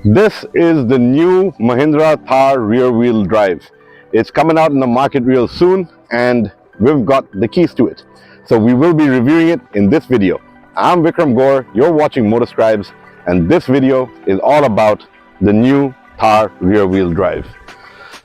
This is the new Mahindra Thar rear-wheel drive. It's coming out in the market real soon and we've got the keys to it. So we will be reviewing it in this video. I'm Vikram Gore, you're watching Motorscribes, and this video is all about the new Thar rear-wheel drive.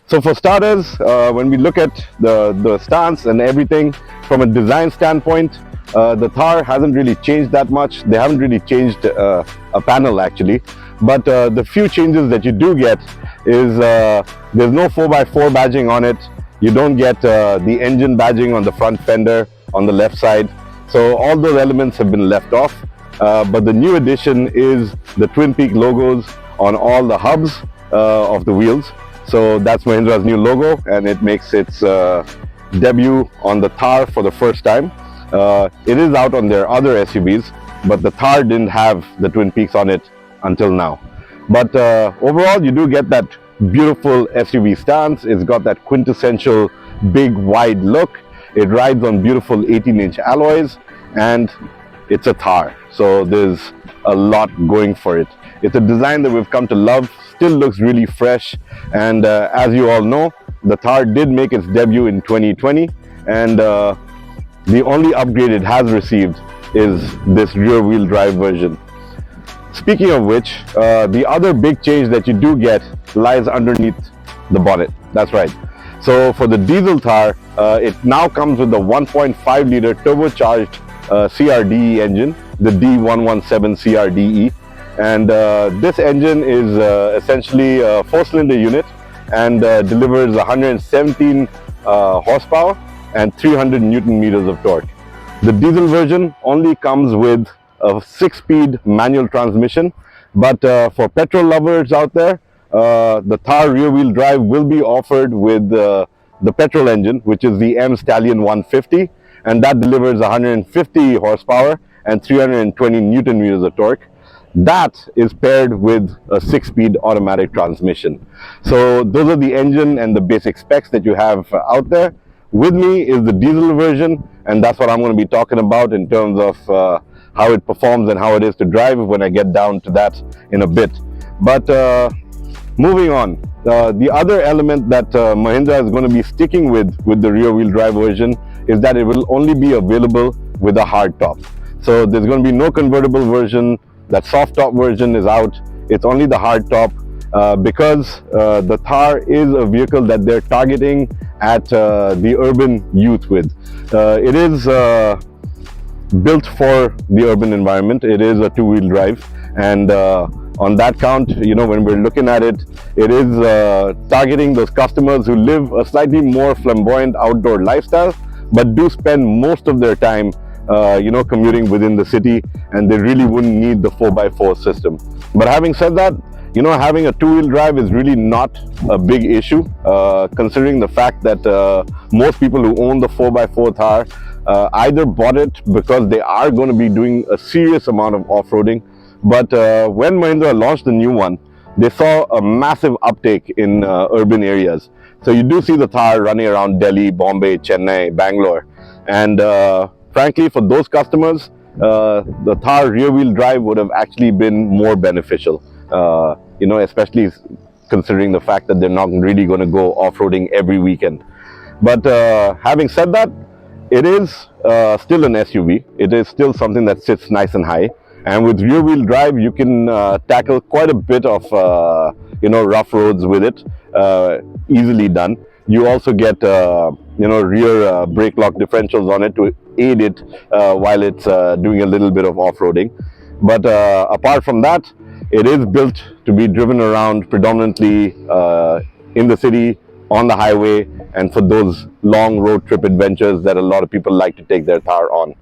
So for starters, when we look at the stance and everything from a design standpoint, the Thar hasn't really changed that much. They haven't really changed a panel actually. But the few changes that you do get is there's no 4x4 badging on it. You don't get the engine badging on the front fender on the left side. So all those elements have been left off. But the new addition is the Twin Peak logos on all the hubs of the wheels. So that's Mahindra's new logo, and it makes its debut on the Thar for the first time. It is out on their other SUVs, but the Thar didn't have the Twin Peaks on it until now. But overall, you do get that beautiful SUV stance. It's got that quintessential big wide look. It rides on beautiful 18-inch alloys, and it's a Thar, so there's a lot going for it. It's a design that we've come to love. Still looks really fresh, and as you all know, the Thar did make its debut in 2020, and the only upgrade it has received is this rear-wheel drive version. Speaking of which, the other big change that you do get lies underneath the bonnet. That's right. So for the diesel Thar, it now comes with the 1.5 liter turbocharged CRDE engine, the D117 CRDE. And this engine is essentially a 4-cylinder unit and delivers 117 horsepower and 300 Newton meters of torque. The diesel version only comes with a 6-speed manual transmission, but for petrol lovers out there, the Thar rear-wheel drive will be offered with the petrol engine, which is the M Stallion 150, and that delivers 150 horsepower and 320 Newton meters of torque. That is paired with a 6-speed automatic transmission. So those are the engine and the basic specs that you have out there. With me is the diesel version, and that's what I'm going to be talking about in terms of how it performs and how it is to drive when I get down to that in a bit. But moving on, the other element that Mahindra is going to be sticking with the rear-wheel drive version is that it will only be available with a hard top. So there's going to be no convertible version. That soft top version is out. It's only the hard top because the Thar is a vehicle that they're targeting at the urban youth with. It is built for the urban environment. It is a two-wheel drive, and on that count, you know, when we're looking at it, it is targeting those customers who live a slightly more flamboyant outdoor lifestyle, but do spend most of their time you know, commuting within the city, and they really wouldn't need the 4x4 system. But having said that, you know, having a two-wheel drive is really not a big issue, considering the fact that most people who own the 4x4 Thar either bought it because they are going to be doing a serious amount of off-roading. But when Mahindra launched the new one, they saw a massive uptake in urban areas. So you do see the Thar running around Delhi, Bombay, Chennai, Bangalore, and frankly, for those customers, the Thar rear-wheel drive would have actually been more beneficial, you know, especially considering the fact that they're not really going to go off-roading every weekend. But having said that, it is still an SUV. It is still something that sits nice and high. And with rear-wheel drive, you can tackle quite a bit of, you know, rough roads with it, easily done. You also get, you know, rear brake lock differentials on it to aid it while it's doing a little bit of off-roading. But apart from that, it is built to be driven around predominantly in the city, on the highway, and for those long road trip adventures that a lot of people like to take their Thar on.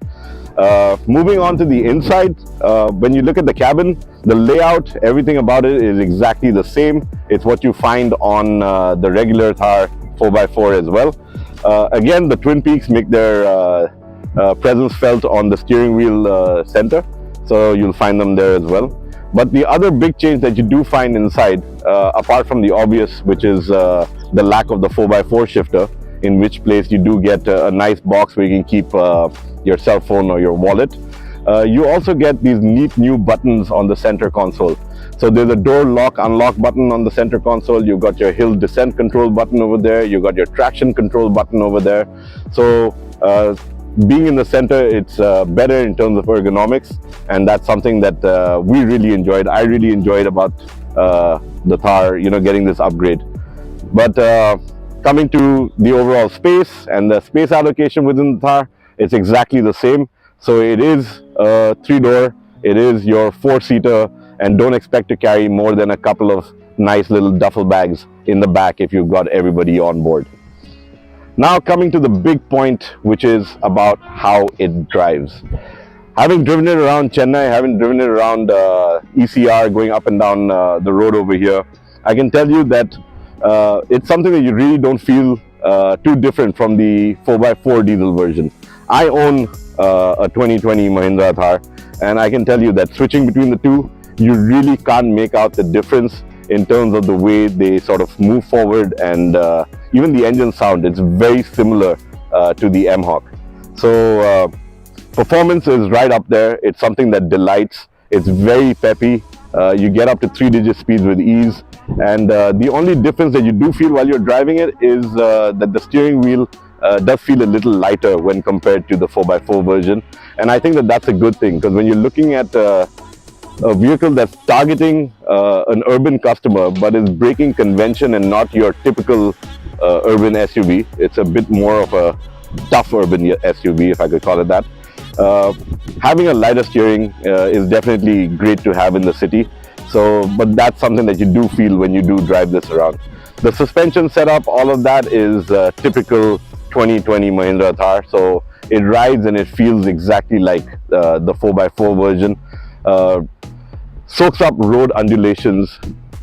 Moving on to the inside, when you look at the cabin, the layout, everything about it is exactly the same. It's what you find on the regular Thar 4x4 as well. Again, the Twin Peaks make their presence felt on the steering wheel center, so you'll find them there as well. But the other big change that you do find inside, apart from the obvious, which is the lack of the 4x4 shifter, in which place you do get a nice box where you can keep your cell phone or your wallet. You also get these neat new buttons on the center console. So there's a door lock unlock button on the center console. You've got your hill descent control button over there. You've got your traction control button over there. So being in the center, it's better in terms of ergonomics, and that's something that we really enjoyed. I really enjoyed about the Thar, getting this upgrade. But coming to the overall space and the space allocation within the Thar, it's exactly the same. So it is a 3-door, it is your 4-seater, and don't expect to carry more than a couple of nice little duffel bags in the back if you've got everybody on board. Now coming to the big point, which is about how it drives. Having driven it around Chennai, having driven it around ECR, going up and down the road over here, I can tell you that it's something that you really don't feel too different from the 4x4 diesel version. I own a 2020 Mahindra Thar, and I can tell you that switching between the two, you really can't make out the difference in terms of the way they sort of move forward, and even the engine sound. It's very similar to the M-Hawk. So performance is right up there. It's something that delights. It's very peppy. You get up to 3-digit speeds with ease, and the only difference that you do feel while you're driving it is that the steering wheel does feel a little lighter when compared to the 4x4 version. And I think that that's a good thing, because when you're looking at a vehicle that's targeting an urban customer but is breaking convention and not your typical urban SUV, it's a bit more of a tough urban SUV, if I could call it that. Having a lighter steering is definitely great to have in the city. So, but that's something that you do feel when you do drive this around. The suspension setup, all of that is typical 2020 Mahindra Thar. So it rides and it feels exactly like the 4x4 version. Soaks up road undulations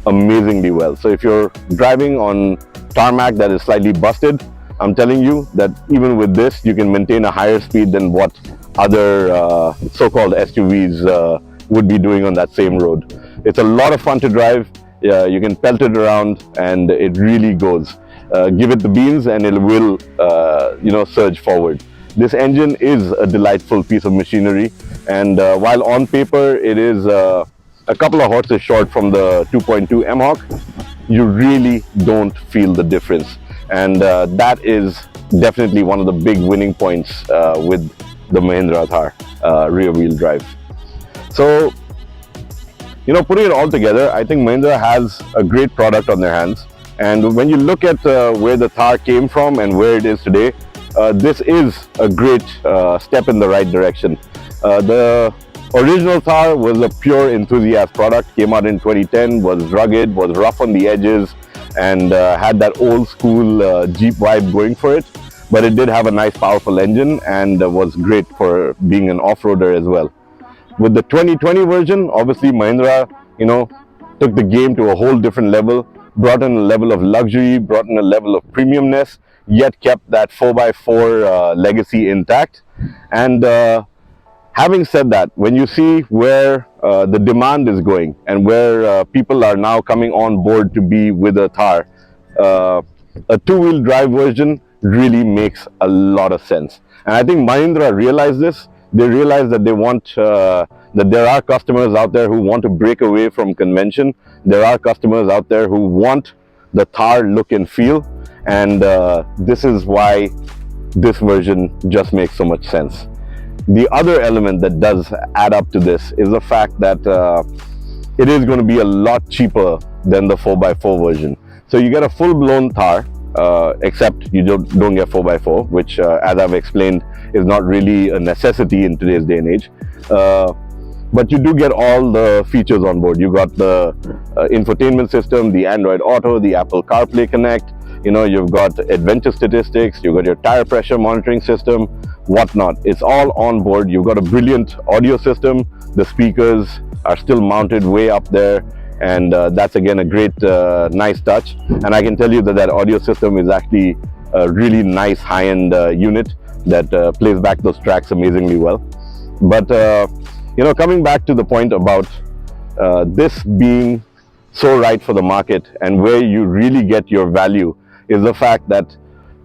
amazingly well. So if you're driving on tarmac that is slightly busted, I'm telling you that even with this, you can maintain a higher speed than what other so-called SUVs would be doing on that same road. It's a lot of fun to drive. You can pelt it around, and it really goes. Give it the beans and it will surge forward. This engine is a delightful piece of machinery, and while on paper it is a couple of horses short from the 2.2 M-Hawk, you really don't feel the difference. And that is definitely one of the big winning points with the Mahindra Thar rear wheel drive. So, putting it all together, I think Mahindra has a great product on their hands. And when you look at where the Thar came from and where it is today, this is a great step in the right direction. The original Thar was a pure enthusiast product, came out in 2010, was rugged, was rough on the edges, and had that old school Jeep vibe going for it. But it did have a nice powerful engine and was great for being an off-roader as well. With the 2020 version, obviously Mahindra, took the game to a whole different level, brought in a level of luxury, brought in a level of premiumness, yet kept that 4x4 legacy intact. And having said that, when you see where the demand is going and where people are now coming on board to be with a Thar, a two-wheel drive version really makes a lot of sense. And I think Mahindra realized this. They realize that they want that there are customers out there who want to break away from convention. There are customers out there who want the Thar look and feel, and this is why this version just makes so much sense. The other element that does add up to this is the fact that it is going to be a lot cheaper than the 4x4 version. So you get a full-blown Thar, except you don't get 4x4, which as I've explained is not really a necessity in today's day and age. But you do get all the features on board. You got the infotainment system, the Android Auto, the Apple CarPlay Connect. You've got adventure statistics, you've got your tire pressure monitoring system, whatnot. It's all on board. You've got a brilliant audio system. The speakers are still mounted way up there, and that's again a great nice touch. And I can tell you that that audio system is actually a really nice high-end unit that plays back those tracks amazingly well. But coming back to the point about this being so right for the market and where you really get your value is the fact that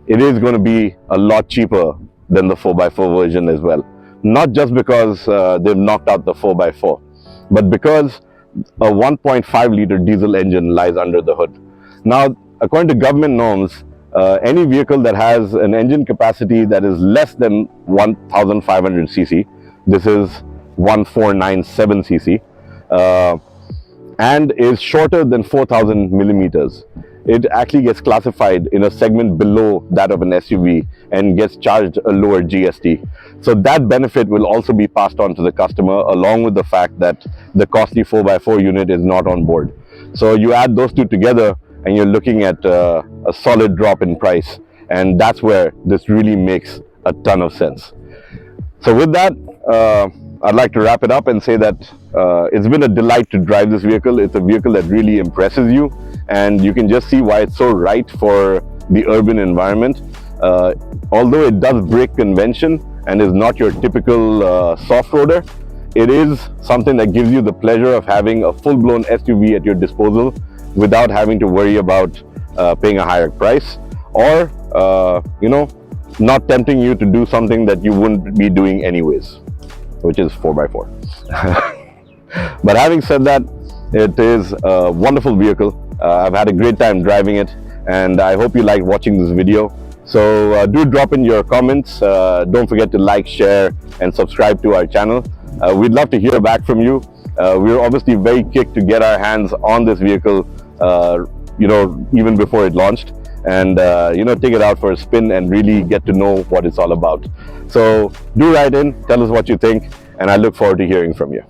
it is going to be a lot cheaper than the 4x4 version as well. Not just because they've knocked out the 4x4, but because a 1.5 liter diesel engine lies under the hood. Now, according to government norms, any vehicle that has an engine capacity that is less than 1500 cc, this is 1497 cc, and is shorter than 4000 millimeters, it actually gets classified in a segment below that of an SUV and gets charged a lower GST. So that benefit will also be passed on to the customer, along with the fact that the costly 4x4 unit is not on board. So you add those two together and you're looking at a solid drop in price, and that's where this really makes a ton of sense. So with that, I'd like to wrap it up and say that it's been a delight to drive this vehicle. It's a vehicle that really impresses you, and you can just see why it's so right for the urban environment. Although it does break convention and is not your typical soft-roader, it is something that gives you the pleasure of having a full-blown SUV at your disposal without having to worry about paying a higher price, or not tempting you to do something that you wouldn't be doing anyways, which is 4x4. But having said that, it is a wonderful vehicle. I've had a great time driving it, and I hope you liked watching this video. So do drop in your comments. Don't forget to like, share, and subscribe to our channel. We'd love to hear back from you. We're obviously very kicked to get our hands on this vehicle, even before it launched, and take it out for a spin and really get to know what it's all about. So do write in, tell us what you think, and I look forward to hearing from you.